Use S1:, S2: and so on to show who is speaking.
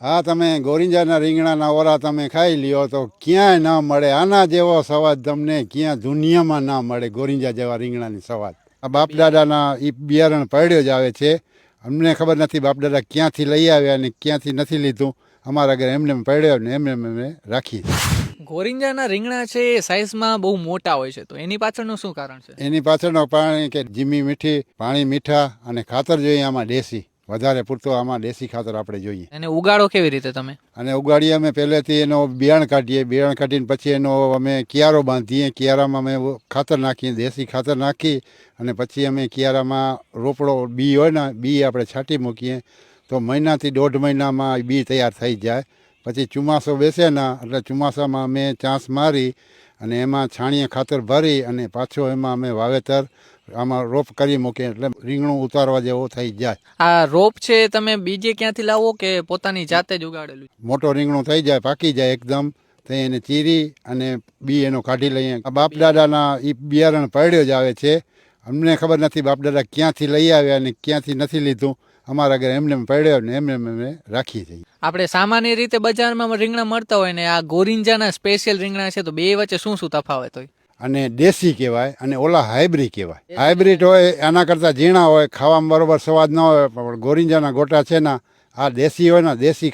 S1: હા, તમે ગોરિંજાના રીંગણાના ઓરા તમે ખાઈ લ્યો તો ક્યાંય ના મળે. આના જેવો સ્વાદ તમને ક્યાં દુનિયામાં ના મળે. ગોરિંજા જેવા રીંગણાની સ્વાદ. આ બાપદાદાના એ બિયારણ પડ્યો જ આવે છે. અમને ખબર નથી બાપદાદા ક્યાંથી લઈ આવ્યા અને ક્યાંથી નથી લીધું. અમારા ઘરે એમને પડ્યો ને એમને અમે રાખીએ.
S2: ગોરિંજાના રીંગણા છે એ સાઇઝમાં બહુ મોટા હોય છે, તો એની પાછળનું શું કારણ છે?
S1: એની પાછળનો પાણી કે જીમી મીઠી પાણી મીઠા અને ખાતર જોઈએ આમાં દેશી. વધારે પૂરતો આમાં દેશી ખાતર આપણે જોઈએ.
S2: એને ઉગાડો કેવી રીતે તમે?
S1: અને ઉગાડીએ અમે પહેલેથી એનો બિયાણ કાઢીએ. બિયાણ કાઢીને પછી એનો અમે કિયારો બાંધીએ. કિયારામાં અમે ખાતર નાખીએ, દેશી ખાતર નાખી અને પછી અમે કિયારામાં રોપડો બી હોય ને બી આપણે છાંટી મૂકીએ તો મહિનાથી 1.5 મહિનામાં બી તૈયાર થઈ જાય. પછી ચોમાસો બેસે ને એટલે ચોમાસામાં અમે ચાંસ મારી અને એમાં છાણિયા ખાતર ભરી અને પાછો એમાં અમે વાવેતર આમાં રોપ કરી મૂકીએ એટલે રીંગણું ઉતારવા જેવો થઈ જાય.
S2: આ રોપ છે તમે બીજે ક્યાંથી લાવો કે પોતાની જાતે જ ઉગાડેલું?
S1: મોટો રીંગણું થઈ જાય, પાકી જાય એકદમ, તો એને ચીરી અને બી એનો કાઢી લઈએ. આ બાપદાદાના એ બિયારણ પડ્યો જ આવે છે. અમને ખબર નથી બાપદાદા ક્યાંથી લઈ આવ્યા અને ક્યાંથી નથી લીધું. અમારા ઘરે એમને પડ્યો ને એમને અમે રાખીએ છીએ.
S2: આપણે સામાન્ય રીતે બજારમાં રીંગણા મળતા હોય ને આ ગોરિંજાના સ્પેશિયલ રીંગણા છે, તો બે વચ્ચે શું શું તફાવત હોય?
S1: અને દેશી કહેવાય અને ઓલા હાઇબ્રિડ કહેવાય. હાઇબ્રિડ હોય આના કરતાં ઝીણા હોય, ખાવામાં બરોબર સ્વાદ ન હોય. પણ ગોરિંજાના ગોટા છે ને આ દેશી હોય ને દેશી